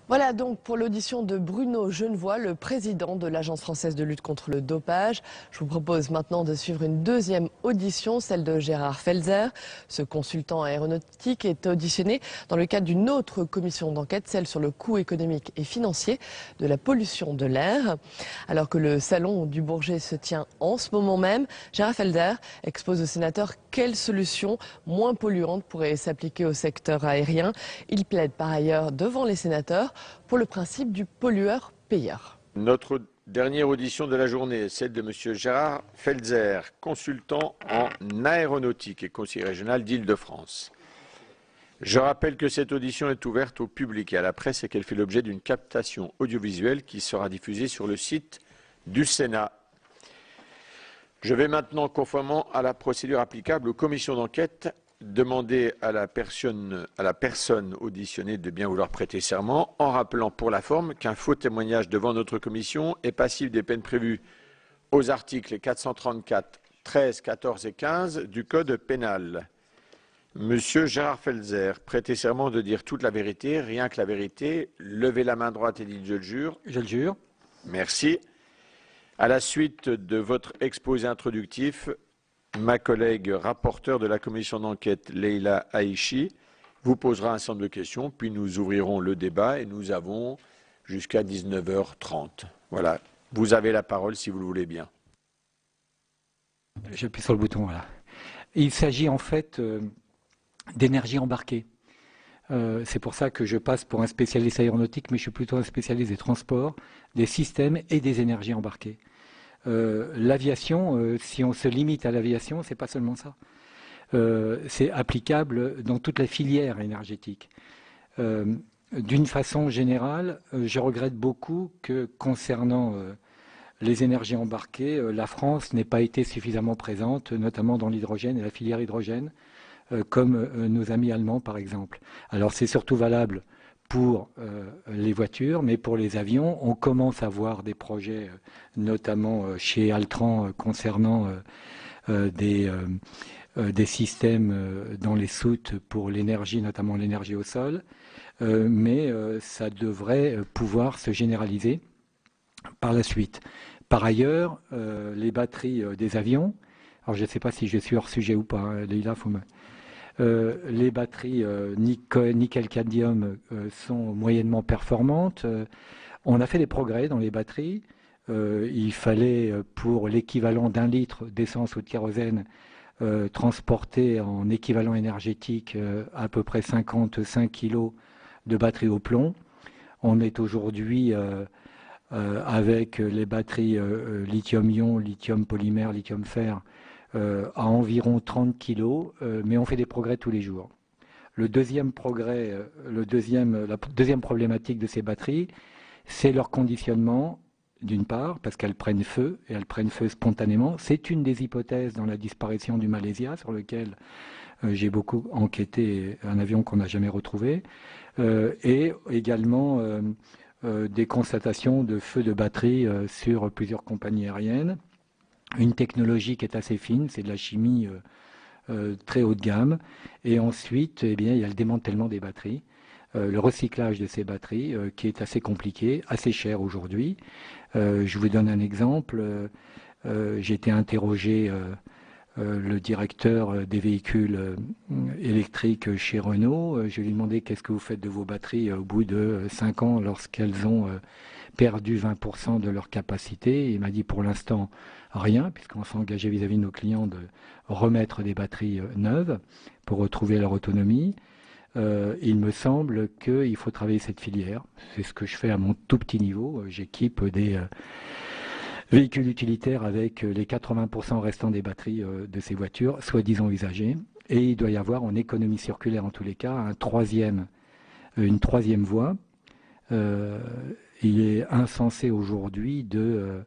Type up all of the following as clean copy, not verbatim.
Voilà donc pour l'audition de Bruno Genevoix, le président de l'Agence française de lutte contre le dopage. Je vous propose maintenant de suivre une deuxième audition, celle de Gérard Felzer. Ce consultant aéronautique est auditionné dans le cadre d'une autre commission d'enquête, celle sur le coût économique et financier de la pollution de l'air. Alors que le salon du Bourget se tient en ce moment même, Gérard Felzer expose aux sénateurs quelles solutions moins polluantes pourraient s'appliquer au secteur aérien. Il plaide par ailleurs devant les sénateurs pour le principe du pollueur-payeur. Notre dernière audition de la journée est celle de M. Gérard Felzer, consultant en aéronautique et conseiller régional d'Île-de-France. Je rappelle que cette audition est ouverte au public et à la presse et qu'elle fait l'objet d'une captation audiovisuelle qui sera diffusée sur le site du Sénat. Je vais maintenant, conformément à la procédure applicable aux commissions d'enquête, demander à la personne auditionnée de bien vouloir prêter serment, en rappelant pour la forme qu'un faux témoignage devant notre commission est passible des peines prévues aux articles 434, 13, 14 et 15 du Code pénal. Monsieur Gérard Felzer, prêtez serment de dire toute la vérité, rien que la vérité. Levez la main droite et dites « je le jure ». Je le jure. Merci. À la suite de votre exposé introductif, ma collègue rapporteure de la commission d'enquête, Leïla Aïchi, vous posera un certain nombre de questions, puis nous ouvrirons le débat et nous avons jusqu'à 19h30. Voilà, vous avez la parole si vous le voulez bien. J'appuie sur le bouton, voilà. Il s'agit en fait d'énergie embarquée. C'est pour ça que je passe pour un spécialiste aéronautique, mais je suis plutôt un spécialiste des transports, des systèmes et des énergies embarquées. L'aviation, si on se limite à l'aviation, c'est pas seulement ça. C'est applicable dans toute la filière énergétique. D'une façon générale, je regrette beaucoup que concernant les énergies embarquées, la France n'ait pas été suffisamment présente, notamment dans l'hydrogène et la filière hydrogène, comme nos amis allemands par exemple. Alors c'est surtout valable pour les voitures, mais pour les avions, on commence à voir des projets, notamment chez Altran, concernant des systèmes dans les soutes pour l'énergie, notamment l'énergie au sol, mais ça devrait pouvoir se généraliser par la suite. Par ailleurs, les batteries des avions, alors je ne sais pas si je suis hors sujet ou pas, hein, Leïla, faut me... les batteries nickel-cadmium sont moyennement performantes. On a fait des progrès dans les batteries. Il fallait, pour l'équivalent d'1 litre d'essence ou de kérosène, transporter en équivalent énergétique à peu près 55 kg de batterie au plomb. On est aujourd'hui avec les batteries lithium-ion, lithium-polymère, lithium-fer, à environ 30 kg, mais on fait des progrès tous les jours. La deuxième problématique de ces batteries, c'est leur conditionnement, d'une part, parce qu'elles prennent feu, et elles prennent feu spontanément. C'est une des hypothèses dans la disparition du Malaysia, sur lequel j'ai beaucoup enquêté, un avion qu'on n'a jamais retrouvé, et également des constatations de feux de batterie sur plusieurs compagnies aériennes. Une technologie qui est assez fine, c'est de la chimie très haut de gamme. Et ensuite, eh bien, il y a le démantèlement des batteries, le recyclage de ces batteries qui est assez compliqué, assez cher aujourd'hui. Je vous donne un exemple. J'ai été interrogé le directeur des véhicules électriques chez Renault. Je lui ai demandé qu'est-ce que vous faites de vos batteries au bout de 5 ans lorsqu'elles ont perdu 20% de leur capacité. Il m'a dit pour l'instant rien, puisqu'on s'est engagé vis-à-vis de nos clients de remettre des batteries neuves pour retrouver leur autonomie. Il me semble qu'il faut travailler cette filière. C'est ce que je fais à mon tout petit niveau. J'équipe des véhicules utilitaires avec les 80% restants des batteries de ces voitures, soi-disant usagées. Et il doit y avoir en économie circulaire, en tous les cas, une troisième voie. Il est insensé aujourd'hui de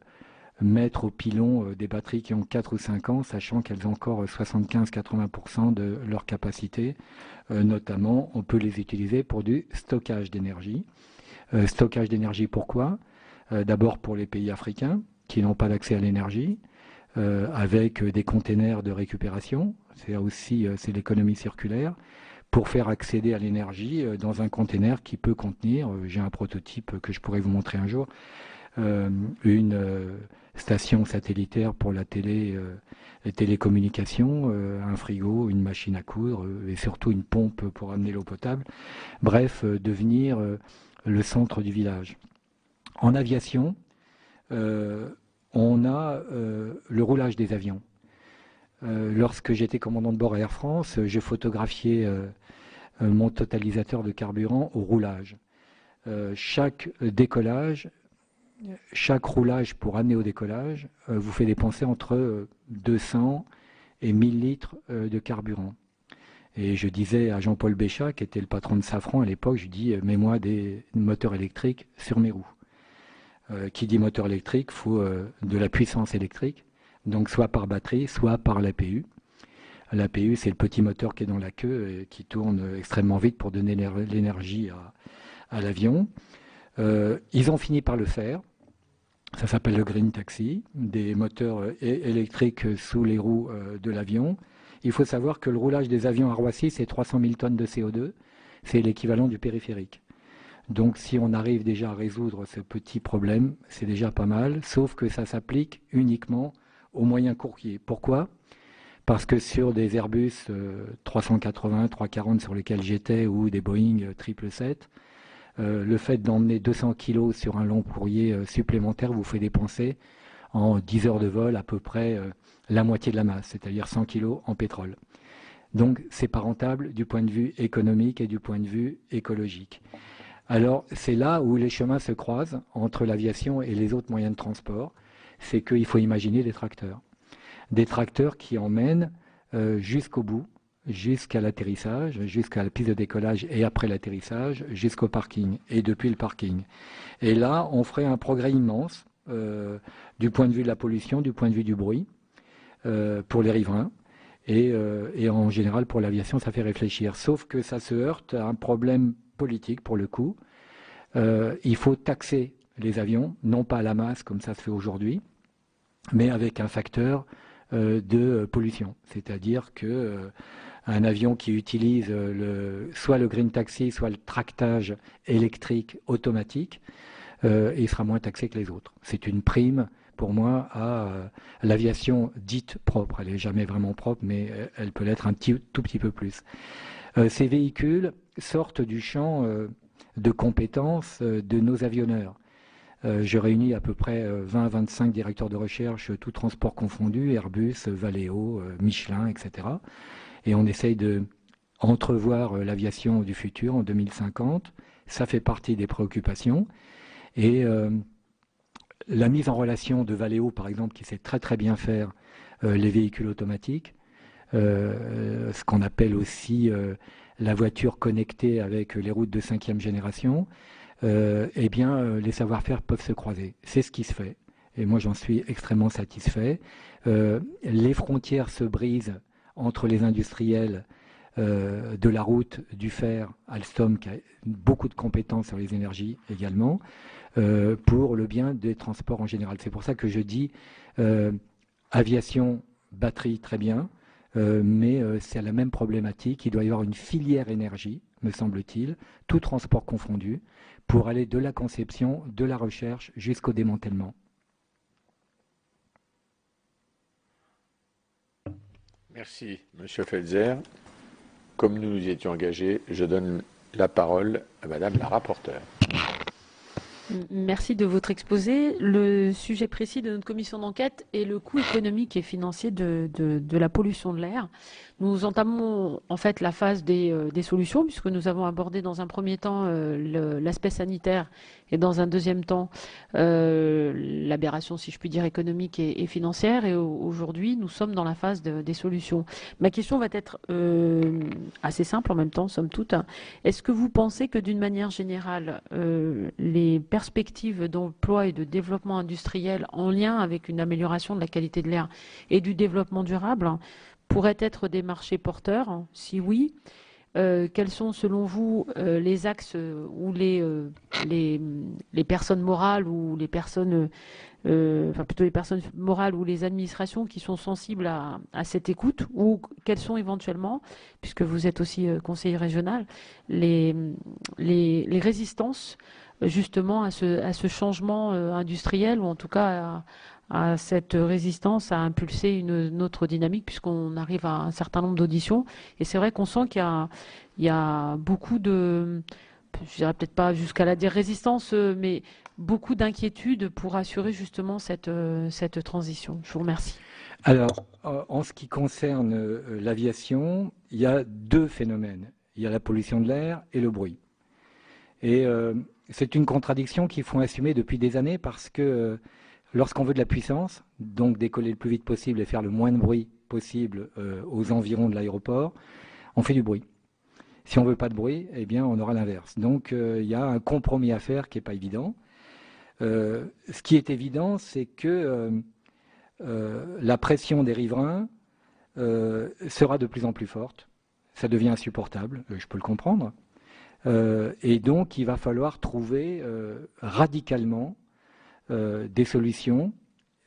mettre au pilon des batteries qui ont 4 ou 5 ans, sachant qu'elles ont encore 75-80% de leur capacité. Notamment, on peut les utiliser pour du stockage d'énergie. Stockage d'énergie, pourquoi ? D'abord pour les pays africains qui n'ont pas d'accès à l'énergie, avec des containers de récupération. C'est aussi c'est l'économie circulaire. pour faire accéder à l'énergie dans un container qui peut contenir, j'ai un prototype que je pourrais vous montrer un jour, une station satellitaire pour la les télécommunications, un frigo, une machine à coudre et surtout une pompe pour amener l'eau potable. Bref, devenir le centre du village. En aviation, on a le roulage des avions. Lorsque j'étais commandant de bord à Air France, je photographiais mon totalisateur de carburant au roulage. Chaque décollage, chaque roulage pour amener au décollage vous fait dépenser entre 200 et 1000 litres de carburant. Et je disais à Jean-Paul Béchat, qui était le patron de Safran à l'époque, je lui dis mets-moi des moteurs électriques sur mes roues. Qui dit moteur électrique, il faut de la puissance électrique, donc soit par batterie, soit par l'APU. L'APU, c'est le petit moteur qui est dans la queue et qui tourne extrêmement vite pour donner l'énergie à l'avion. Ils ont fini par le faire. Ça s'appelle le Green Taxi, des moteurs électriques sous les roues de l'avion. Il faut savoir que le roulage des avions à Roissy, c'est 300 000 tonnes de CO2. C'est l'équivalent du périphérique. Donc si on arrive déjà à résoudre ce petit problème, c'est déjà pas mal, sauf que ça s'applique uniquement aux moyens courriers. Pourquoi ? Parce que sur des Airbus 380, 340 sur lesquels j'étais, ou des Boeing 777, le fait d'emmener 200 kg sur un long courrier supplémentaire vous fait dépenser en 10 heures de vol à peu près la moitié de la masse, c'est-à-dire 100 kg en pétrole. Donc c'est pas rentable du point de vue économique et du point de vue écologique. Alors c'est là où les chemins se croisent entre l'aviation et les autres moyens de transport, c'est qu'il faut imaginer des tracteurs. Des tracteurs qui emmènent jusqu'au bout, jusqu'à l'atterrissage, jusqu'à la piste de décollage et après l'atterrissage, jusqu'au parking et depuis le parking. Et là, on ferait un progrès immense du point de vue de la pollution, du point de vue du bruit, pour les riverains. Et en général, pour l'aviation, ça fait réfléchir. Sauf que ça se heurte à un problème politique, pour le coup. Il faut taxer les avions, non pas à la masse, comme ça se fait aujourd'hui, mais avec un facteur de pollution. C'est-à-dire que un avion qui utilise soit le Green Taxi, soit le tractage électrique automatique, il sera moins taxé que les autres. C'est une prime, pour moi, à l'aviation dite propre. Elle n'est jamais vraiment propre, mais elle peut l'être tout petit peu plus. Ces véhicules sortent du champ de compétences de nos avionneurs. Je réunis à peu près 20 à 25 directeurs de recherche, tout transport confondu, Airbus, Valeo, Michelin, etc. Et on essaye de entrevoir l'aviation du futur en 2050. Ça fait partie des préoccupations. Et la mise en relation de Valeo, par exemple, qui sait très très bien faire les véhicules automatiques, ce qu'on appelle aussi la voiture connectée avec les routes de 5e génération, eh bien, les savoir-faire peuvent se croiser. C'est ce qui se fait. Et moi, j'en suis extrêmement satisfait. Les frontières se brisent entre les industriels de la route, du fer, Alstom, qui a beaucoup de compétences sur les énergies également, pour le bien des transports en général. C'est pour ça que je dis aviation, batterie, très bien, mais c'est la même problématique. Il doit y avoir une filière énergie, me semble-t-il, tout transport confondu, pour aller de la conception, de la recherche, jusqu'au démantèlement. Merci, Monsieur Felzer. Comme nous nous y étions engagés, je donne la parole à Madame la rapporteure. Merci de votre exposé. Le sujet précis de notre commission d'enquête est le coût économique et financier de la pollution de l'air. Nous entamons en fait la phase des solutions, puisque nous avons abordé dans un premier temps l'aspect sanitaire et dans un deuxième temps l'aberration, si je puis dire, économique et financière. Et aujourd'hui, nous sommes dans la phase des solutions. Ma question va être assez simple en même temps, somme toute. Est-ce que vous pensez que d'une manière générale, les perspectives d'emploi et de développement industriel en lien avec une amélioration de la qualité de l'air et du développement durable pourraient être des marchés porteurs? Si oui, quels sont selon vous les axes où les personnes morales ou les personnes, enfin plutôt les personnes morales ou les administrations qui sont sensibles à cette écoute, ou quelles sont éventuellement, puisque vous êtes aussi conseiller régional, les résistances justement à ce changement industriel, ou en tout cas à cette résistance à impulser une autre dynamique, puisqu'on arrive à un certain nombre d'auditions. Et c'est vrai qu'on sent qu'il y a beaucoup de, je dirais peut-être pas jusqu'à la dire résistance, mais beaucoup d'inquiétudes pour assurer justement cette transition. Je vous remercie. Alors, en ce qui concerne l'aviation, il y a deux phénomènes. Il y a la pollution de l'air et le bruit. Et c'est une contradiction qu'il faut assumer depuis des années parce que lorsqu'on veut de la puissance, donc décoller le plus vite possible et faire le moins de bruit possible aux environs de l'aéroport, on fait du bruit. Si on ne veut pas de bruit, eh bien on aura l'inverse. Donc il y a un compromis à faire qui n'est pas évident. Ce qui est évident, c'est que la pression des riverains sera de plus en plus forte. Ça devient insupportable, je peux le comprendre. Et donc il va falloir trouver radicalement des solutions.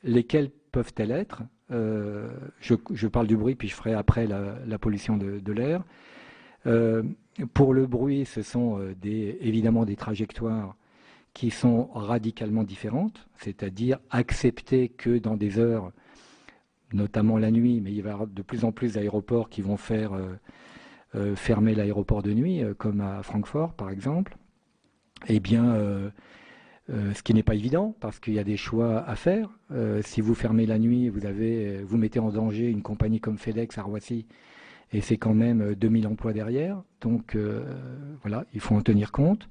Lesquelles peuvent-elles être? Je parle du bruit, puis je ferai après la pollution de l'air. Pour le bruit, ce sont évidemment des trajectoires qui sont radicalement différentes, c'est-à-dire accepter que dans des heures, notamment la nuit, mais il va y avoir de plus en plus d'aéroports qui vont faire fermer l'aéroport de nuit, comme à Francfort par exemple, eh bien, ce qui n'est pas évident parce qu'il y a des choix à faire. Si vous fermez la nuit, vous mettez en danger une compagnie comme FedEx à Roissy, et c'est quand même 2000 emplois derrière. Donc voilà, il faut en tenir compte.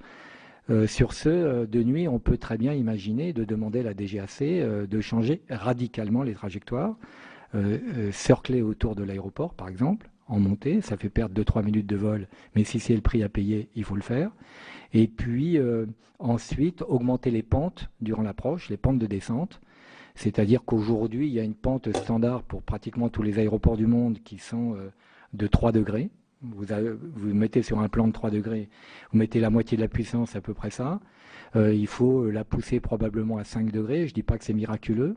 Sur ce, de nuit, on peut très bien imaginer de demander à la DGAC de changer radicalement les trajectoires, cercler autour de l'aéroport par exemple, en montée, ça fait perdre 2-3 minutes de vol, mais si c'est le prix à payer, il faut le faire. Et puis ensuite, augmenter les pentes durant l'approche, les pentes de descente. C'est-à-dire qu'aujourd'hui, il y a une pente standard pour pratiquement tous les aéroports du monde qui sont de 3 degrés. Vous mettez sur un plan de 3 degrés, vous mettez la moitié de la puissance, à peu près ça. Il faut la pousser probablement à 5 degrés. Je ne dis pas que c'est miraculeux,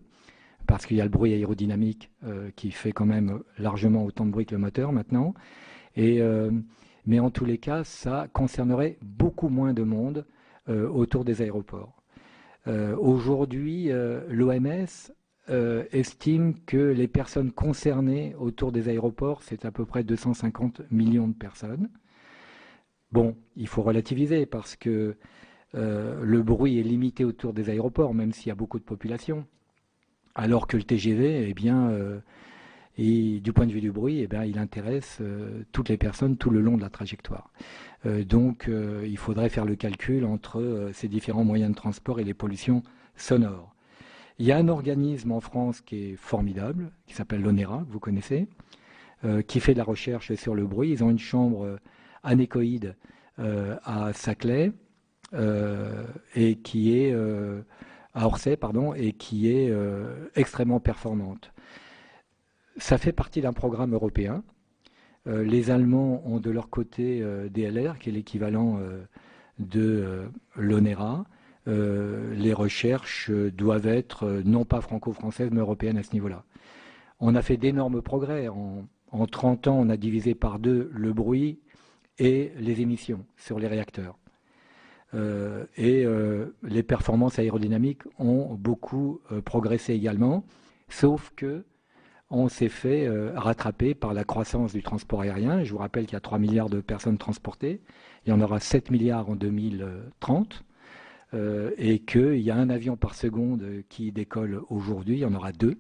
parce qu'il y a le bruit aérodynamique qui fait quand même largement autant de bruit que le moteur maintenant. Mais en tous les cas, ça concernerait beaucoup moins de monde autour des aéroports. Aujourd'hui, l'OMS estime que les personnes concernées autour des aéroports, c'est à peu près 250 millions de personnes. Bon, il faut relativiser parce que le bruit est limité autour des aéroports, même s'il y a beaucoup de population. Alors que le TGV, eh bien, et du point de vue du bruit, eh bien, il intéresse toutes les personnes tout le long de la trajectoire. Donc, il faudrait faire le calcul entre ces différents moyens de transport et les pollutions sonores. Il y a un organisme en France qui est formidable, qui s'appelle l'ONERA, que vous connaissez, qui fait de la recherche sur le bruit. Ils ont une chambre anéchoïde à Saclay, et qui est à Orsay, pardon, et qui est extrêmement performante. Ça fait partie d'un programme européen. Les Allemands ont de leur côté DLR, qui est l'équivalent de l'ONERA. Les recherches doivent être non pas franco-françaises, mais européennes à ce niveau-là. On a fait d'énormes progrès. En 30 ans, on a divisé par 2 le bruit et les émissions sur les réacteurs. Les performances aérodynamiques ont beaucoup progressé également, sauf que on s'est fait rattraper par la croissance du transport aérien. Je vous rappelle qu'il y a 3 milliards de personnes transportées, il y en aura 7 milliards en 2030, et qu'il y a un avion par seconde qui décolle aujourd'hui, il y en aura 2,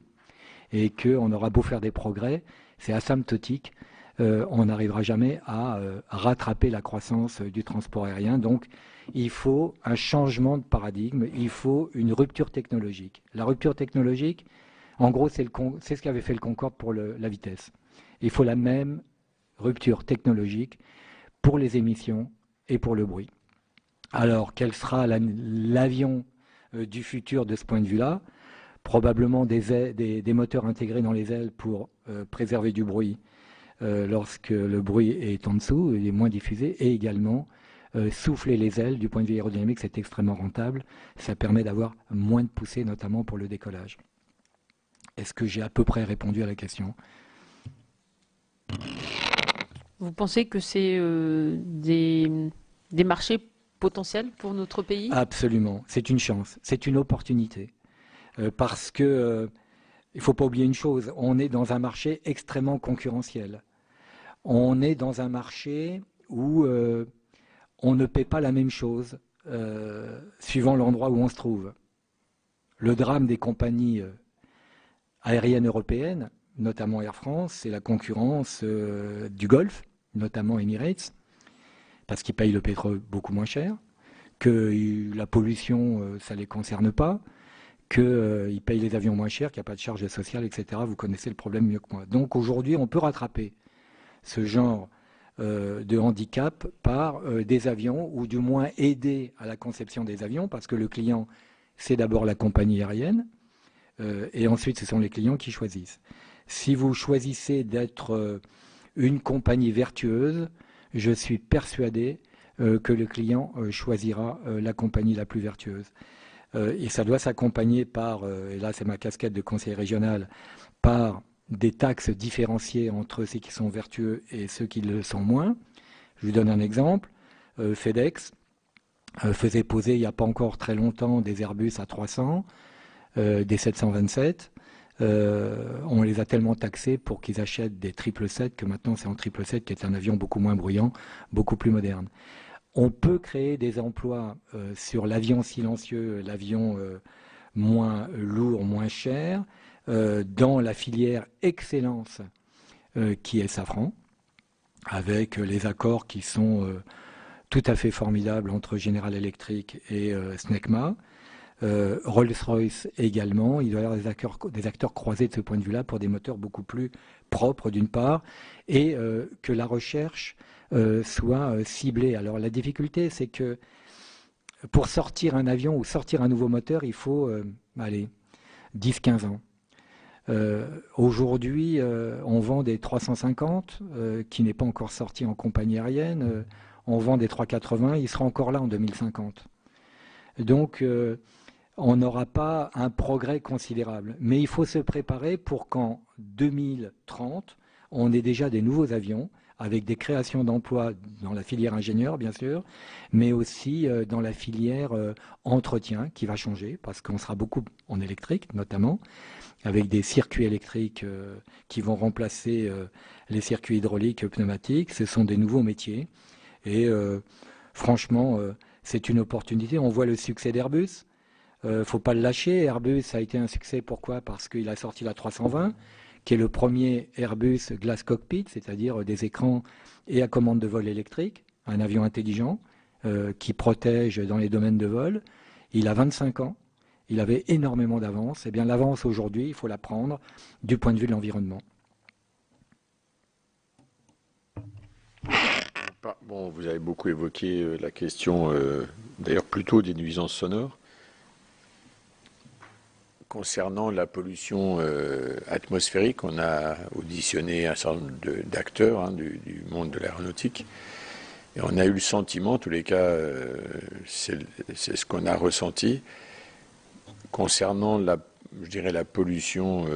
et qu'on aura beau faire des progrès, c'est asymptotique. On n'arrivera jamais à rattraper la croissance du transport aérien. Donc, il faut un changement de paradigme, il faut une rupture technologique. La rupture technologique, en gros, c'est ce qu'avait fait le Concorde pour la vitesse. Il faut la même rupture technologique pour les émissions et pour le bruit. Alors, quel sera l'avion du futur de ce point de vue-là? Probablement des moteurs intégrés dans les ailes pour préserver du bruit, lorsque le bruit est en dessous, il est moins diffusé, et également souffler les ailes, du point de vue aérodynamique, c'est extrêmement rentable. Ça permet d'avoir moins de poussée, notamment pour le décollage. Est-ce que j'ai à peu près répondu à la question? Vous pensez que c'est des marchés potentiels pour notre pays? Absolument, c'est une chance, c'est une opportunité. Parce que il ne faut pas oublier une chose, on est dans un marché extrêmement concurrentiel. On est dans un marché où on ne paie pas la même chose suivant l'endroit où on se trouve. Le drame des compagnies aériennes européennes, notamment Air France, c'est la concurrence du Golfe, notamment Emirates, parce qu'ils payent le pétrole beaucoup moins cher, que la pollution, ça ne les concerne pas, qu'ils payent les avions moins cher, qu'il n'y a pas de charges sociales, etc. Vous connaissez le problème mieux que moi. Donc aujourd'hui, on peut rattraper ce genre de handicap par des avions, ou du moins aider à la conception des avions, parce que le client, c'est d'abord la compagnie aérienne, et ensuite ce sont les clients qui choisissent. Si vous choisissez d'être une compagnie vertueuse, je suis persuadé que le client choisira la compagnie la plus vertueuse. Et ça doit s'accompagner par, et là c'est ma casquette de conseiller régional, par des taxes différenciées entre ceux qui sont vertueux et ceux qui le sont moins. Je vous donne un exemple. FedEx faisait poser il n'y a pas encore très longtemps des Airbus A300, des 727. On les a tellement taxés pour qu'ils achètent des 777 que maintenant c'est en 777 qui est un avion beaucoup moins bruyant, beaucoup plus moderne. On peut créer des emplois sur l'avion silencieux, l'avion moins lourd, moins cher, dans la filière excellence qui est Safran, avec les accords qui sont tout à fait formidables entre General Electric et Snecma. Rolls-Royce également, il doit y avoir des acteurs croisés de ce point de vue-là pour des moteurs beaucoup plus propres d'une part, et que la recherche soit ciblée. Alors la difficulté, c'est que pour sortir un avion ou sortir un nouveau moteur, il faut 10-15 ans. Aujourd'hui, on vend des 350 qui n'est pas encore sorti en compagnie aérienne. On vend des 380, il sera encore là en 2050. Donc, on n'aura pas un progrès considérable. Mais il faut se préparer pour qu'en 2030, on ait déjà des nouveaux avions avec des créations d'emplois dans la filière ingénieur, bien sûr, mais aussi dans la filière entretien qui va changer parce qu'on sera beaucoup en électrique, notamment, avec des circuits électriques qui vont remplacer les circuits hydrauliques pneumatiques. Ce sont des nouveaux métiers. Et franchement, c'est une opportunité. On voit le succès d'Airbus. Faut pas le lâcher. Airbus a été un succès. Pourquoi? Parce qu'il a sorti la 320, qui est le premier Airbus Glass Cockpit, c'est-à-dire des écrans et à commande de vol électrique, un avion intelligent qui protège dans les domaines de vol. Il a 25 ans. Il avait énormément d'avance. Eh bien, l'avance aujourd'hui, il faut la prendre du point de vue de l'environnement. Bon, vous avez beaucoup évoqué la question, d'ailleurs plutôt des nuisances sonores. Concernant la pollution atmosphérique, on a auditionné un certain nombre d'acteurs du monde de l'aéronautique. Et on a eu le sentiment, en tous les cas, c'est ce qu'on a ressenti, concernant je dirais, la pollution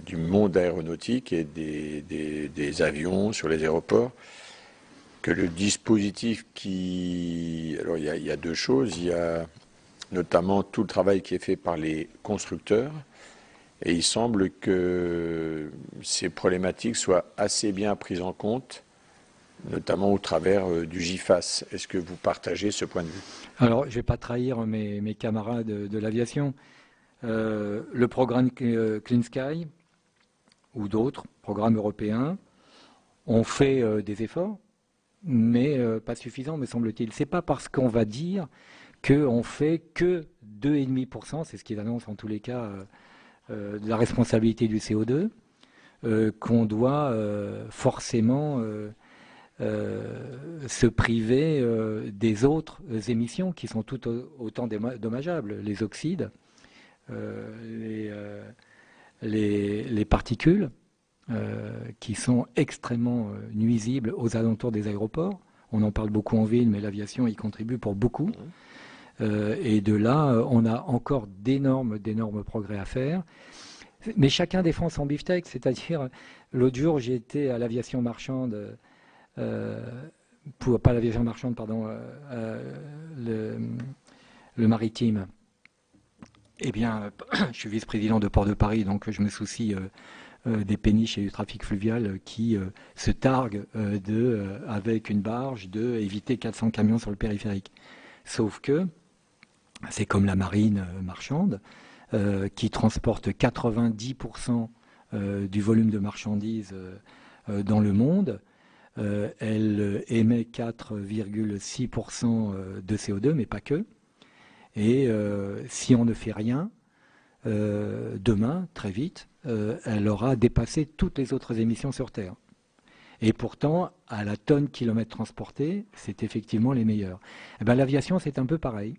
du monde aéronautique et des avions sur les aéroports, que le dispositif alors il y a deux choses, il y a notamment tout le travail qui est fait par les constructeurs, et il semble que ces problématiques soient assez bien prises en compte, notamment au travers du GIFAS. Est-ce que vous partagez ce point de vue? Alors, je ne vais pas trahir mes camarades de l'aviation. Le programme Clean Sky ou d'autres programmes européens ont fait des efforts, mais pas suffisants, me semble-t-il. Ce n'est pas parce qu'on va dire qu'on fait que 2,5%, c'est ce qu'ils annoncent en tous les cas, de la responsabilité du CO2, qu'on doit forcément se priver des autres émissions qui sont tout autant dommageables, les oxydes, les particules, qui sont extrêmement nuisibles aux alentours des aéroports. On en parle beaucoup en ville, mais l'aviation y contribue pour beaucoup. Et de là, on a encore d'énormes progrès à faire. Mais chacun défend son beefsteak, c'est-à-dire, l'autre jour, j'ai été à l'aviation marchande, pas l'aviation marchande, pardon, le maritime. Eh bien, je suis vice-président de Port de Paris, donc je me soucie des péniches et du trafic fluvial qui se targuent avec une barge, d'éviter 400 camions sur le périphérique. Sauf que c'est comme la marine marchande, qui transporte 90% du volume de marchandises dans le monde. Elle émet 4,6% de CO2, mais pas que. Et si on ne fait rien, demain, très vite, elle aura dépassé toutes les autres émissions sur Terre. Et pourtant, à la tonne kilomètre transporté, c'est effectivement les meilleurs. Eh ben, l'aviation, c'est un peu pareil.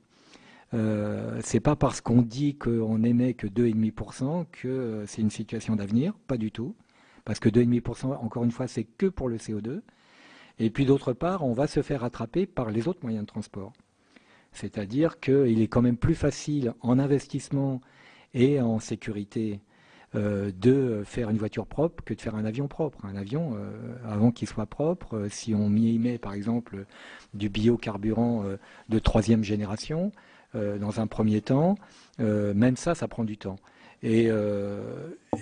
C'est pas parce qu'on dit qu'on émet que 2,5% que c'est une situation d'avenir, pas du tout. Parce que 2,5%, encore une fois, c'est que pour le CO2. Et puis d'autre part, on va se faire rattraper par les autres moyens de transport. C'est-à-dire qu'il est quand même plus facile en investissement et en sécurité de faire une voiture propre que de faire un avion propre. Un avion, avant qu'il soit propre, si on y met par exemple du biocarburant de 3e génération, dans un premier temps, même ça prend du temps. Et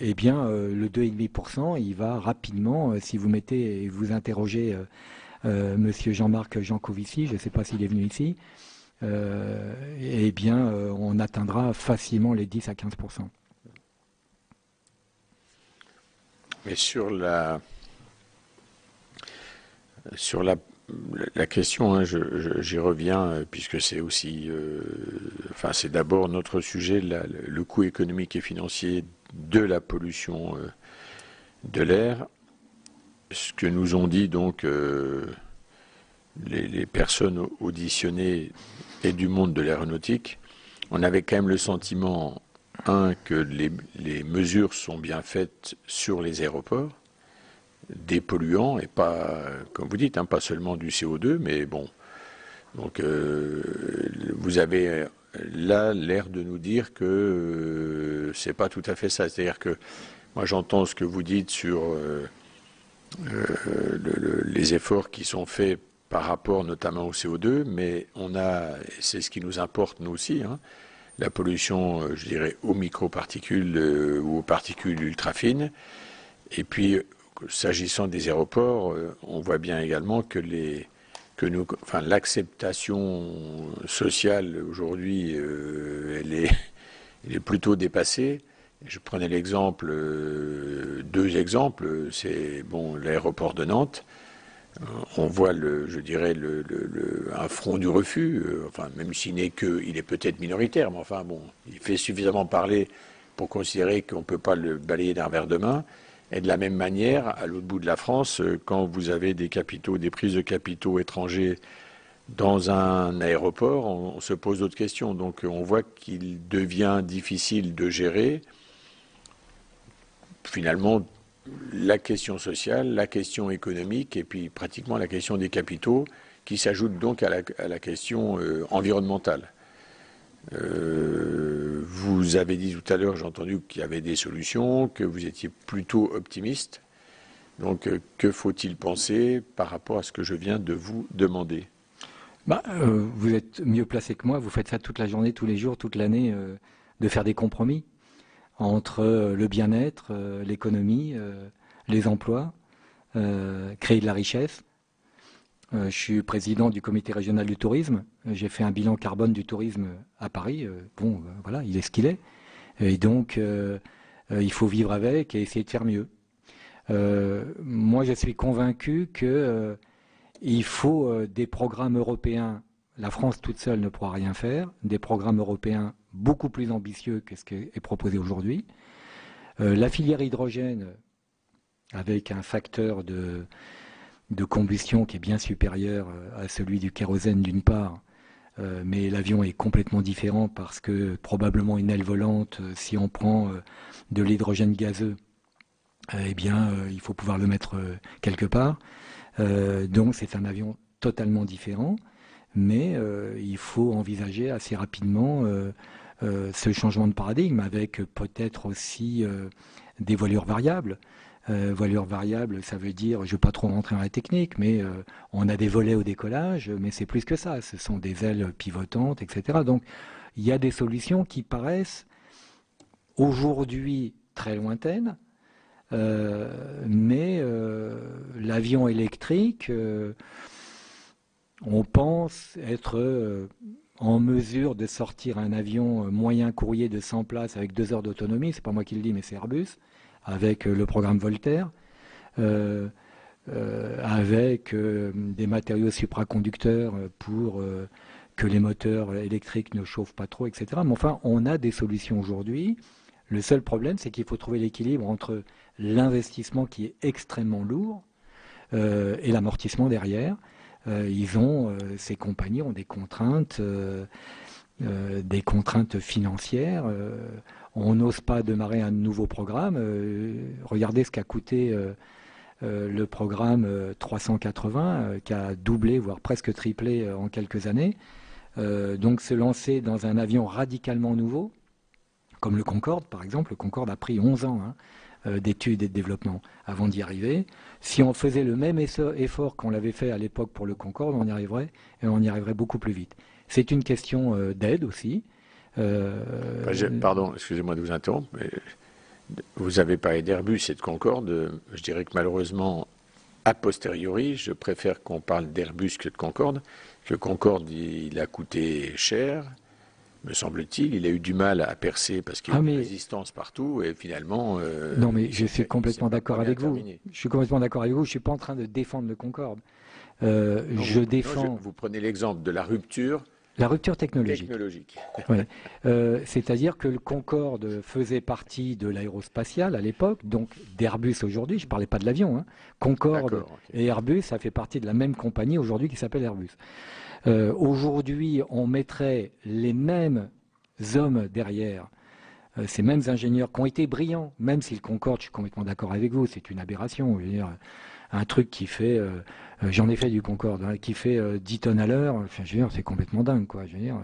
eh bien, le 2,5%, il va rapidement, si vous mettez et vous interrogez Monsieur Jean-Marc Jancovici, je ne sais pas s'il est venu ici, eh bien, on atteindra facilement les 10 à 15%. Mais sur la question, hein, j'y reviens, puisque c'est aussi, enfin, c'est d'abord notre sujet, le coût économique et financier de la pollution de l'air. Ce que nous ont dit donc les personnes auditionnées et du monde de l'aéronautique, on avait quand même le sentiment, que les mesures sont bien faites sur les aéroports, des polluants, et pas, comme vous dites, hein, pas seulement du CO2, mais bon. Donc, vous avez là l'air de nous dire que c'est pas tout à fait ça. C'est-à-dire que moi, j'entends ce que vous dites sur les efforts qui sont faits par rapport notamment au CO2, mais on a, c'est ce qui nous importe nous aussi, hein, la pollution, je dirais, aux microparticules ou aux particules ultra fines. Et puis, s'agissant des aéroports, on voit bien également que l'acceptation sociale aujourd'hui, elle est plutôt dépassée. Je prenais l'exemple, deux exemples, c'est bon, l'aéroport de Nantes. On voit, je dirais, un front du refus, enfin, même s'il n'est il est peut-être minoritaire, mais enfin, bon, il fait suffisamment parler pour considérer qu'on ne peut pas le balayer d'un revers de main. Et de la même manière, à l'autre bout de la France, quand vous avez des prises de capitaux étrangers dans un aéroport, on se pose d'autres questions. Donc, on voit qu'il devient difficile de gérer, finalement, la question sociale, la question économique et puis pratiquement la question des capitaux qui s'ajoute donc à la question environnementale. Vous avez dit tout à l'heure, j'ai entendu qu'il y avait des solutions, que vous étiez plutôt optimiste. Donc, que faut-il penser par rapport à ce que je viens de vous demander ? Vous êtes mieux placé que moi, vous faites ça toute la journée, tous les jours, toute l'année, de faire des compromis entre le bien-être, l'économie, les emplois, créer de la richesse. Je suis président du comité régional du tourisme. J'ai fait un bilan carbone du tourisme à Paris. Voilà, il est ce qu'il est. Et donc, il faut vivre avec et essayer de faire mieux. Moi, je suis convaincu qu'il faut des programmes européens. La France toute seule ne pourra rien faire. Des programmes européens beaucoup plus ambitieux que ce qui est proposé aujourd'hui. La filière hydrogène, avec un facteur de combustion qui est bien supérieur à celui du kérosène d'une part, mais l'avion est complètement différent parce que probablement une aile volante, si on prend de l'hydrogène gazeux, il faut pouvoir le mettre quelque part. Donc c'est un avion totalement différent, mais il faut envisager assez rapidement ce changement de paradigme avec peut-être aussi des voilures variables. Voilure variable, ça veut dire, je ne vais pas trop rentrer dans la technique, mais on a des volets au décollage, mais c'est plus que ça. Ce sont des ailes pivotantes, etc. Donc, il y a des solutions qui paraissent aujourd'hui très lointaines, mais l'avion électrique, on pense être en mesure de sortir un avion moyen courrier de 100 places avec 2 heures d'autonomie. C'est pas moi qui le dis, mais c'est Airbus, avec le programme Voltaire, avec des matériaux supraconducteurs pour que les moteurs électriques ne chauffent pas trop, etc. Mais enfin, on a des solutions aujourd'hui. Le seul problème, c'est qu'il faut trouver l'équilibre entre l'investissement qui est extrêmement lourd et l'amortissement derrière. Ces compagnies ont des contraintes financières. On n'ose pas démarrer un nouveau programme. Regardez ce qu'a coûté le programme 380, qui a doublé, voire presque triplé en quelques années. Donc se lancer dans un avion radicalement nouveau, comme le Concorde par exemple. Le Concorde a pris 11 ans d'études et de développement avant d'y arriver. Si on faisait le même effort qu'on l'avait fait à l'époque pour le Concorde, on y arriverait, et on y arriverait beaucoup plus vite. C'est une question d'aide aussi. Pardon, excusez-moi de vous interrompre, mais vous avez parlé d'Airbus et de Concorde. Je dirais que malheureusement, a posteriori, je préfère qu'on parle d'Airbus que de Concorde. Le Concorde, il a coûté cher, me semble-t-il. Il a eu du mal à percer parce qu'il y a une résistance partout et finalement... non, mais je suis complètement d'accord avec vous. Je suis complètement d'accord avec vous. Je ne suis pas en train de défendre le Concorde. Je défends... Vous prenez l'exemple de la rupture... La rupture technologique. Ouais. C'est-à-dire que le Concorde faisait partie de l'aérospatiale à l'époque, donc d'Airbus aujourd'hui. Je ne parlais pas de l'avion. Hein. Concorde et Airbus, ça fait partie de la même compagnie aujourd'hui qui s'appelle Airbus. Aujourd'hui, on mettrait les mêmes hommes derrière, ces mêmes ingénieurs qui ont été brillants, même si le Concorde, je suis complètement d'accord avec vous, c'est une aberration. Je veux dire, un truc qui fait, j'en ai fait du Concorde, hein, qui fait 10 tonnes à l'heure, enfin, je veux dire, c'est complètement dingue, quoi. Je veux dire,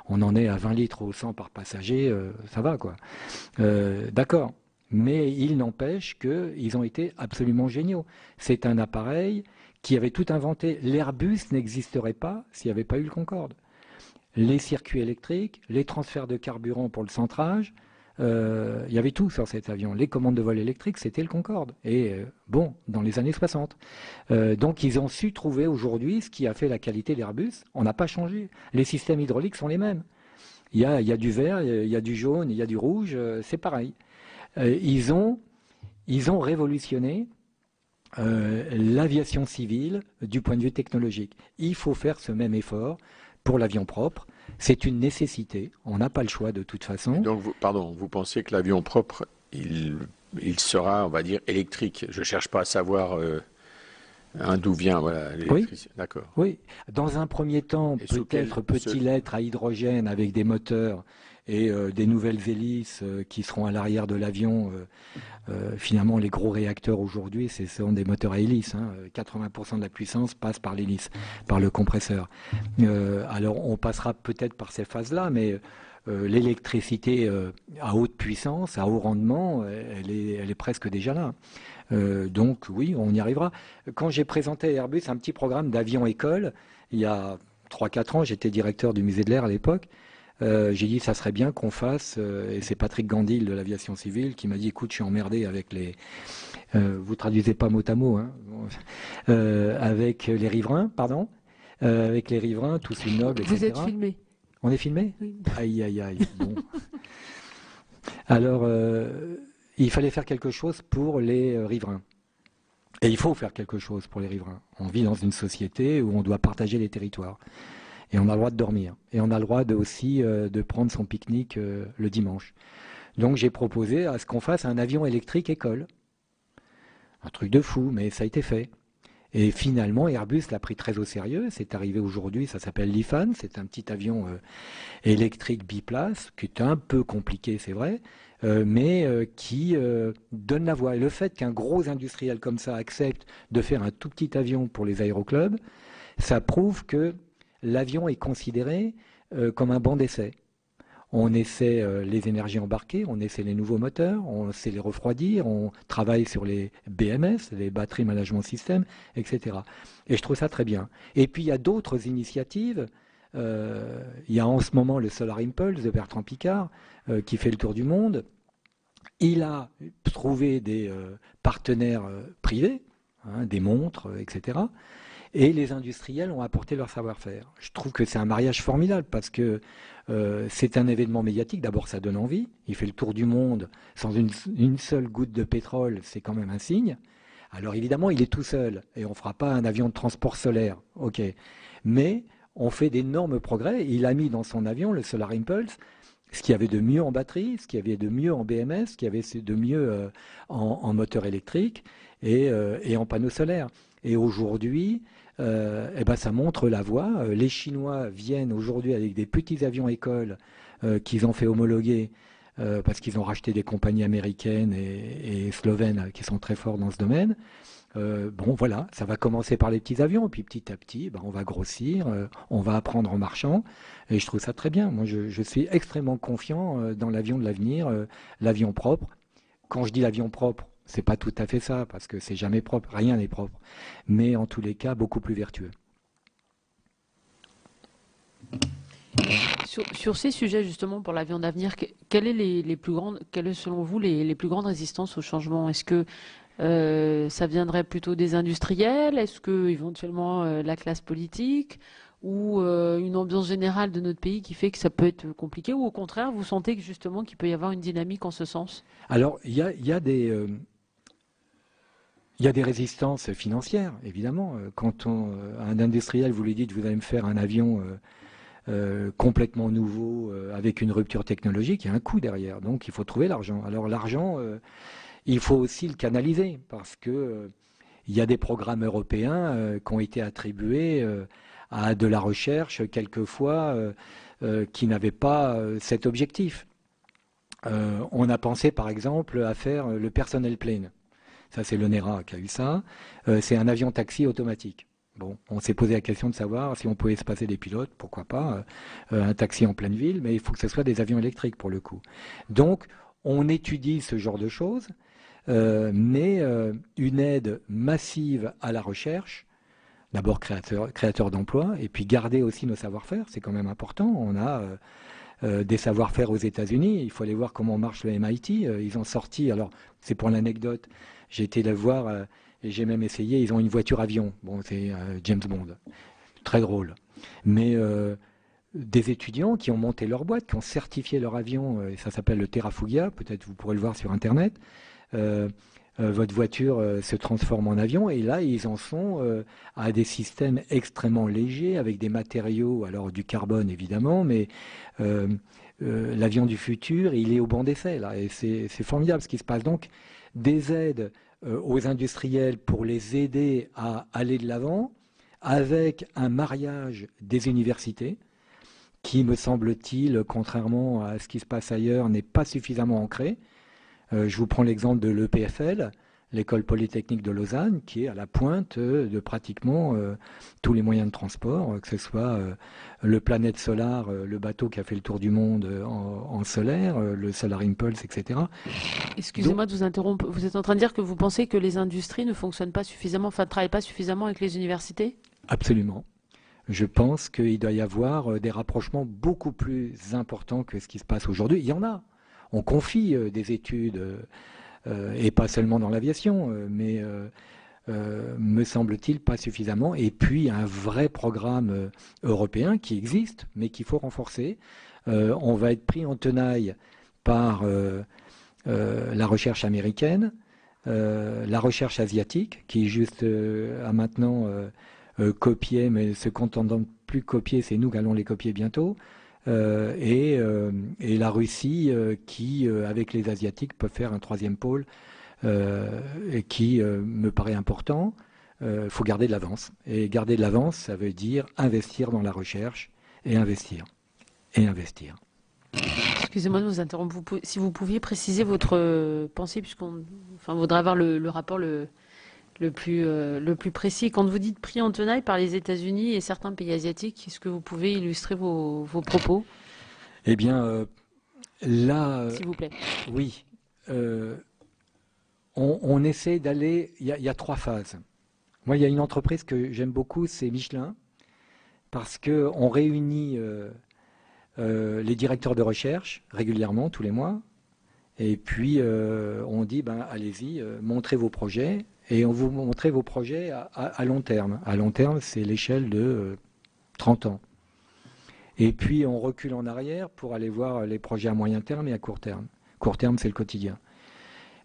on en est à 20 litres au 100 par passager, ça va, quoi. D'accord, mais il n'empêche qu'ils ont été absolument géniaux. C'est un appareil qui avait tout inventé. L'Airbus n'existerait pas s'il n'y avait pas eu le Concorde. Les circuits électriques, les transferts de carburant pour le centrage, il y avait tout sur cet avion. Les commandes de vol électriques, c'était le Concorde. Et dans les années 60. Donc ils ont su trouver aujourd'hui ce qui a fait la qualité d'Airbus. On n'a pas changé. Les systèmes hydrauliques sont les mêmes. Il y a du vert, il y a du jaune, il y a du rouge, c'est pareil. Ils ont révolutionné l'aviation civile du point de vue technologique. Il faut faire ce même effort pour l'avion propre. C'est une nécessité. On n'a pas le choix de toute façon. Donc, vous pensez que l'avion propre, il sera, on va dire, électrique. Je ne cherche pas à savoir d'où vient l'électricité. Oui. D'accord. Oui. Dans un premier temps, peut-être peut-il être à hydrogène avec des moteurs et des nouvelles hélices qui seront à l'arrière de l'avion. Finalement, les gros réacteurs aujourd'hui, ce sont des moteurs à hélice. 80% de la puissance passe par l'hélice, par le compresseur. Alors, on passera peut-être par ces phases-là, mais l'électricité à haute puissance, à haut rendement, elle est presque déjà là. Donc oui, on y arrivera. Quand j'ai présenté à Airbus un petit programme d'avion-école, il y a 3-4 ans, j'étais directeur du musée de l'air à l'époque, j'ai dit ça serait bien qu'on fasse, et c'est Patrick Gandil de l'aviation civile qui m'a dit écoute, je suis emmerdé avec les... vous traduisez pas mot à mot, hein, avec les riverains, pardon, avec les riverains, tous les nobles, etc. Vous êtes filmé. On est filmé? Oui. Aïe, aïe, aïe. Bon. Alors, il fallait faire quelque chose pour les riverains. Et il faut faire quelque chose pour les riverains. On vit dans une société où on doit partager les territoires. Et on a le droit de dormir. Et on a le droit aussi de prendre son pique-nique le dimanche. Donc j'ai proposé à ce qu'on fasse un avion électrique école. Un truc de fou, mais ça a été fait. Et finalement, Airbus l'a pris très au sérieux. C'est arrivé aujourd'hui, ça s'appelle l'IFAN. C'est un petit avion électrique biplace, qui est un peu compliqué, c'est vrai, mais qui donne la voie. Et le fait qu'un gros industriel comme ça accepte de faire un tout petit avion pour les aéroclubs, ça prouve que l'avion est considéré comme un banc d'essai. On essaie les énergies embarquées, on essaie les nouveaux moteurs, on sait les refroidir, on travaille sur les BMS, les Battery Management System, etc. Et je trouve ça très bien. Et puis il y a d'autres initiatives. Il y a en ce moment le Solar Impulse de Bertrand Piccard qui fait le tour du monde. Il a trouvé des partenaires privés, des montres, etc. Et les industriels ont apporté leur savoir-faire. Je trouve que c'est un mariage formidable parce que c'est un événement médiatique. D'abord, ça donne envie. Il fait le tour du monde sans une seule goutte de pétrole. C'est quand même un signe. Alors évidemment, il est tout seul et on ne fera pas un avion de transport solaire. OK. Mais on fait d'énormes progrès. Il a mis dans son avion le Solar Impulse ce qu'il y avait de mieux en batterie, ce qu'il y avait de mieux en BMS, ce qu'il y avait de mieux en moteur électrique et en panneaux solaires. Et aujourd'hui, ça montre la voie. Les Chinois viennent aujourd'hui avec des petits avions écoles qu'ils ont fait homologuer parce qu'ils ont racheté des compagnies américaines et slovènes qui sont très forts dans ce domaine. Voilà, ça va commencer par les petits avions, et puis petit à petit, on va grossir, on va apprendre en marchant, et je trouve ça très bien. Moi, je suis extrêmement confiant dans l'avion de l'avenir, l'avion propre. Quand je dis l'avion propre, c'est pas tout à fait ça, parce que c'est jamais propre, rien n'est propre, mais en tous les cas, beaucoup plus vertueux. Sur ces sujets justement pour l'avion d'avenir, quelles est selon vous les plus grandes résistances au changement? Est-ce que ça viendrait plutôt des industriels? Est-ce que éventuellement la classe politique ou une ambiance générale de notre pays qui fait que ça peut être compliqué? Ou au contraire, vous sentez que justement qu'il peut y avoir une dynamique en ce sens? Alors, il y a des résistances financières, évidemment. Quand un industriel vous lui dit vous allez me faire un avion complètement nouveau avec une rupture technologique, il y a un coût derrière. Donc, il faut trouver l'argent. Alors, l'argent, il faut aussi le canaliser parce que il y a des programmes européens qui ont été attribués à de la recherche, quelquefois, qui n'avaient pas cet objectif. On a pensé, par exemple, à faire le personnel plane. Ça, c'est l'ONERA qui a eu ça. C'est un avion taxi automatique. Bon, on s'est posé la question de savoir si on pouvait se passer des pilotes, pourquoi pas, un taxi en pleine ville, mais il faut que ce soit des avions électriques pour le coup. Donc, on étudie ce genre de choses, mais une aide massive à la recherche, d'abord créateur d'emplois, et puis garder aussi nos savoir-faire, c'est quand même important. On a des savoir-faire aux États-Unis, il faut aller voir comment marche le MIT. Ils ont sorti, alors c'est pour l'anecdote, j'ai été le voir et j'ai même essayé, ils ont une voiture avion, bon c'est James Bond, très drôle. Mais des étudiants qui ont monté leur boîte, qui ont certifié leur avion, et ça s'appelle le Terrafugia, peut-être vous pourrez le voir sur Internet. Votre voiture se transforme en avion et là ils en sont à des systèmes extrêmement légers avec des matériaux, alors du carbone évidemment, mais l'avion du futur il est au banc d'essai là et c'est formidable ce qui se passe. Donc des aides aux industriels pour les aider à aller de l'avant avec un mariage des universités qui me semble-t-il, contrairement à ce qui se passe ailleurs, n'est pas suffisamment ancré. Je vous prends l'exemple de l'EPFL, l'école polytechnique de Lausanne, qui est à la pointe de pratiquement tous les moyens de transport, que ce soit le Planète Solar, le bateau qui a fait le tour du monde en solaire, le Solar Impulse, etc. Excusez-moi de vous interrompre. Vous êtes en train de dire que vous pensez que les industries ne fonctionnent pas suffisamment, enfin ne travaillent pas suffisamment avec les universités? Absolument. Je pense qu'il doit y avoir des rapprochements beaucoup plus importants que ce qui se passe aujourd'hui. Il y en a. On confie des études, et pas seulement dans l'aviation, mais me semble-t-il pas suffisamment. Et puis un vrai programme européen qui existe, mais qu'il faut renforcer. On va être pris en tenaille par la recherche américaine, la recherche asiatique, qui juste a maintenant copié, mais se contentant de plus copier, c'est nous qui allons les copier bientôt. Et la Russie qui, avec les Asiatiques, peut faire un troisième pôle et qui me paraît important. faut garder de l'avance. Et garder de l'avance, ça veut dire investir dans la recherche et investir. Et investir. Excusez-moi de vous interrompre. Si vous pouviez préciser votre pensée, puisqu'on voudrait avoir le rapport le plus précis. Quand vous dites pris en tenaille par les États-Unis et certains pays asiatiques, est-ce que vous pouvez illustrer vos propos? Eh bien, là... S'il vous plaît. Oui. On essaie d'aller... Il y a 3 phases. Moi, il y a une entreprise que j'aime beaucoup, c'est Michelin, parce qu'on réunit les directeurs de recherche régulièrement, tous les mois, et puis on dit, allez-y, montrez vos projets, et on vous montre vos projets à long terme. À long terme, c'est l'échelle de 30 ans. Et puis on recule en arrière pour aller voir les projets à moyen terme et à court terme. Court terme, c'est le quotidien.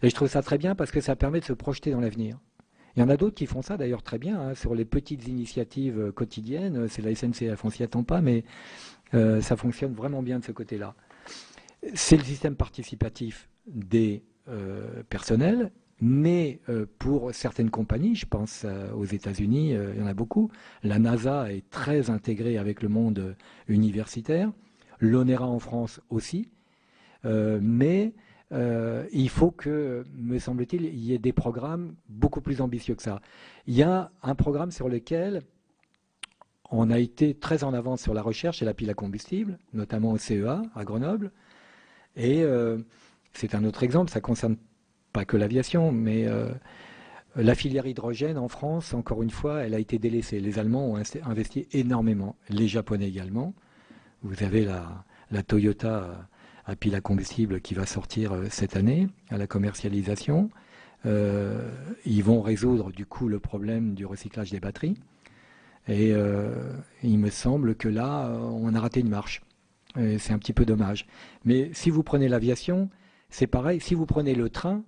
Et je trouve ça très bien parce que ça permet de se projeter dans l'avenir. Il y en a d'autres qui font ça d'ailleurs très bien, sur les petites initiatives quotidiennes. C'est la SNCF, on s'y attend pas, mais ça fonctionne vraiment bien de ce côté-là. C'est le système participatif des personnels, mais pour certaines compagnies, je pense aux États-Unis, il y en a beaucoup. La NASA est très intégrée avec le monde universitaire, l'ONERA en France aussi, mais il faut que, me semble-t-il, il y ait des programmes beaucoup plus ambitieux que ça. Il y a un programme sur lequel on a été très en avance sur la recherche et la pile à combustible, notamment au CEA à Grenoble. Et c'est un autre exemple, ça ne concerne pas que l'aviation, mais la filière hydrogène en France, encore une fois, elle a été délaissée. Les Allemands ont investi énormément, les Japonais également. Vous avez la Toyota à pile à combustible qui va sortir cette année à la commercialisation. Ils vont résoudre du coup le problème du recyclage des batteries. Et il me semble que là, on a raté une marche. C'est un petit peu dommage. Mais si vous prenez l'aviation, c'est pareil. Si vous prenez le train,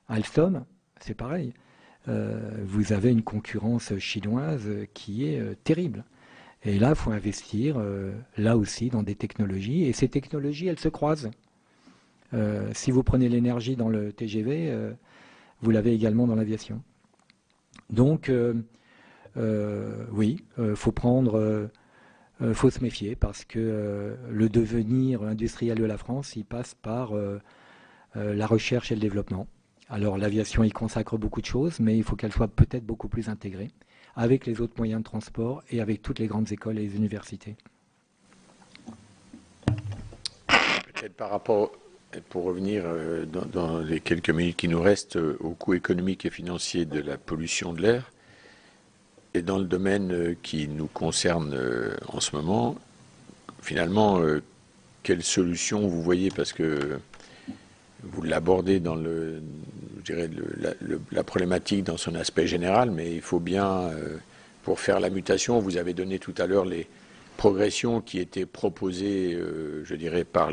Alstom, c'est pareil. Vous avez une concurrence chinoise qui est terrible. Et là, il faut investir, là aussi, dans des technologies. Et ces technologies, elles se croisent. Si vous prenez l'énergie dans le TGV, vous l'avez également dans l'aviation. Donc, oui, faut se méfier parce que le devenir industriel de la France, il passe par la recherche et le développement. Alors l'aviation y consacre beaucoup de choses, mais il faut qu'elle soit peut-être beaucoup plus intégrée avec les autres moyens de transport et avec toutes les grandes écoles et les universités. Peut-être par rapport, pour revenir dans les quelques minutes qui nous restent, au coût économique et financier de la pollution de l'air, et dans le domaine qui nous concerne en ce moment, finalement, quelle solution vous voyez, parce que vous l'abordez dans la problématique dans son aspect général, mais il faut bien, pour faire la mutation, vous avez donné tout à l'heure les progressions qui étaient proposées, je dirais, par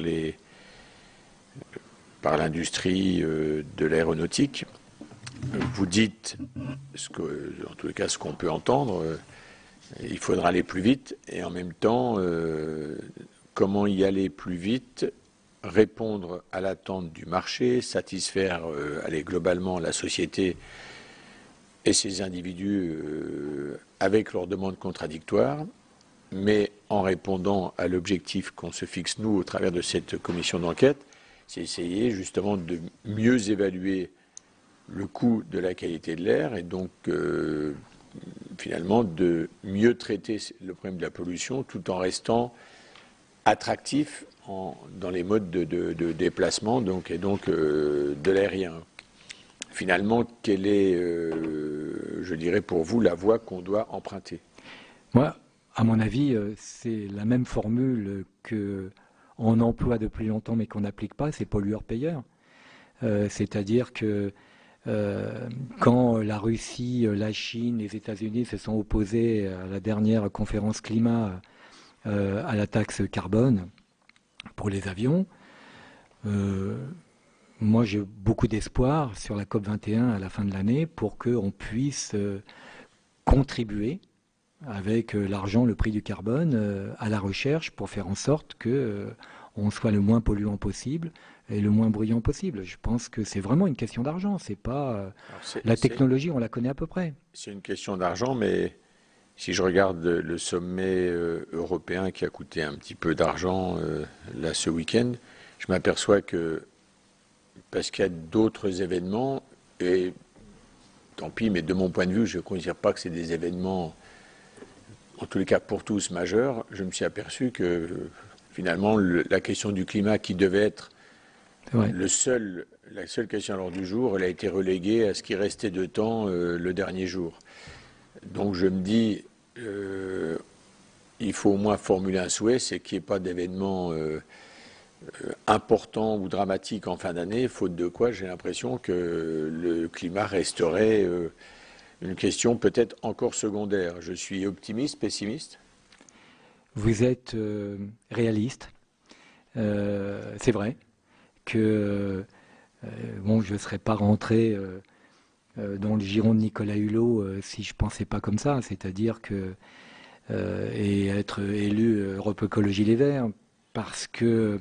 l'industrie de l'aéronautique. Vous dites, en tous les cas, ce qu'on peut entendre, il faudra aller plus vite, et en même temps, comment y aller plus vite, répondre à l'attente du marché, satisfaire globalement la société et ses individus avec leurs demandes contradictoires, mais en répondant à l'objectif qu'on se fixe, nous, au travers de cette commission d'enquête, c'est essayer justement de mieux évaluer le coût de la qualité de l'air et donc finalement de mieux traiter le problème de la pollution tout en restant attractif dans les modes de déplacement et donc de l'aérien. Finalement, quelle est, je dirais pour vous, la voie qu'on doit emprunter? Moi, à mon avis, c'est la même formule qu'on emploie depuis longtemps mais qu'on n'applique pas, c'est pollueur-payeur. C'est-à-dire que quand la Russie, la Chine, les États-Unis se sont opposés à la dernière conférence climat à la taxe carbone pour les avions, moi j'ai beaucoup d'espoir sur la COP21 à la fin de l'année pour qu'on puisse contribuer avec l'argent, le prix du carbone, à la recherche pour faire en sorte que on soit le moins polluant possible et le moins bruyant possible. Je pense que c'est vraiment une question d'argent. C'est pas la technologie, on la connaît à peu près. C'est une question d'argent, mais si je regarde le sommet européen qui a coûté un petit peu d'argent là ce week-end, je m'aperçois que parce qu'il y a d'autres événements, et tant pis, mais de mon point de vue, je ne considère pas que c'est des événements, en tous les cas pour tous, majeurs. Je me suis aperçu que finalement, la question du climat qui devait être la seule question à l'ordre du jour, elle a été reléguée à ce qui restait de temps le dernier jour. Donc je me dis, il faut au moins formuler un souhait, c'est qu'il n'y ait pas d'événements importants ou dramatiques en fin d'année, faute de quoi j'ai l'impression que le climat resterait une question peut-être encore secondaire. Je suis optimiste, pessimiste? Vous êtes réaliste. C'est vrai que bon, je ne serais pas rentré dans le giron de Nicolas Hulot si je ne pensais pas comme ça, c'est-à-dire que et être élu Europe Écologie Les Verts, parce que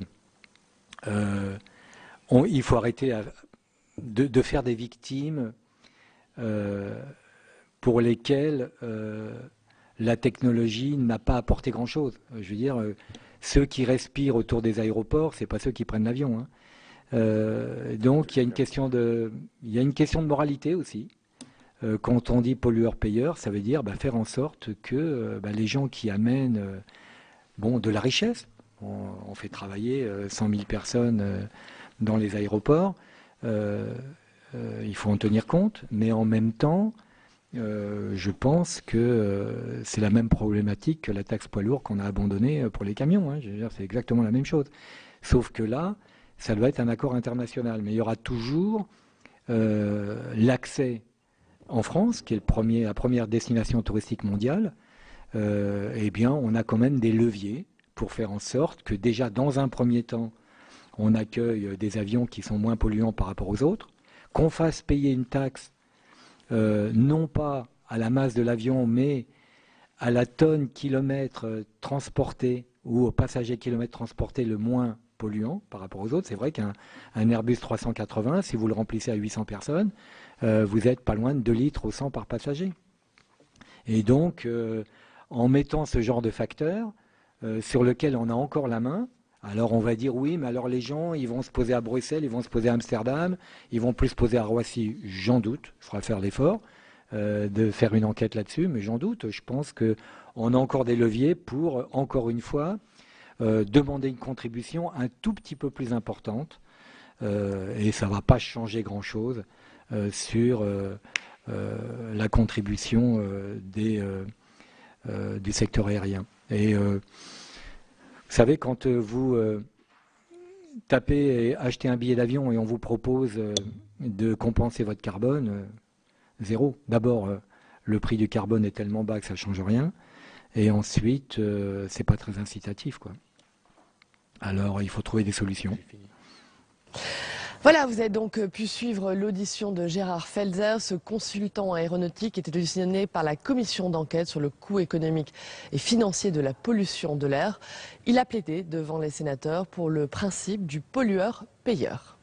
il faut arrêter de faire des victimes pour lesquelles la technologie n'a pas apporté grand-chose. Je veux dire, ceux qui respirent autour des aéroports, c'est pas ceux qui prennent l'avion, hein. Donc il y a une question de moralité aussi. Quand on dit pollueur-payeur, ça veut dire faire en sorte que les gens qui amènent de la richesse, on fait travailler 100 000 personnes dans les aéroports, il faut en tenir compte, mais en même temps, je pense que c'est la même problématique que la taxe poids lourd qu'on a abandonnée pour les camions, hein. Je veux dire, c'est exactement la même chose. Sauf que là, ça doit être un accord international. Mais il y aura toujours l'accès en France, qui est la première destination touristique mondiale. Eh bien, on a quand même des leviers pour faire en sorte que déjà, dans un premier temps, on accueille des avions qui sont moins polluants par rapport aux autres, qu'on fasse payer une taxe non pas à la masse de l'avion, mais à la tonne kilomètre transporté ou au passager kilomètre transporté le moins polluant par rapport aux autres. C'est vrai qu'un Airbus 380, si vous le remplissez à 800 personnes, vous n'êtes pas loin de 2 litres au 100 par passager. Et donc, en mettant ce genre de facteurs sur lequel on a encore la main, alors on va dire oui, mais alors les gens, ils vont se poser à Bruxelles, ils vont se poser à Amsterdam, ils vont plus se poser à Roissy. J'en doute, il faudra faire l'effort de faire une enquête là-dessus, mais j'en doute. Je pense qu'on a encore des leviers pour, encore une fois, demander une contribution un tout petit peu plus importante et ça ne va pas changer grand-chose sur la contribution du secteur aérien. Et vous savez, quand vous tapez et achetez un billet d'avion et on vous propose de compenser votre carbone, zéro. D'abord, le prix du carbone est tellement bas que ça ne change rien. Et ensuite, c'est pas très incitatif, quoi. Alors, il faut trouver des solutions. Voilà, vous avez donc pu suivre l'audition de Gérard Felzer, ce consultant aéronautique était auditionné par la commission d'enquête sur le coût économique et financier de la pollution de l'air. Il a plaidé devant les sénateurs pour le principe du pollueur-payeur.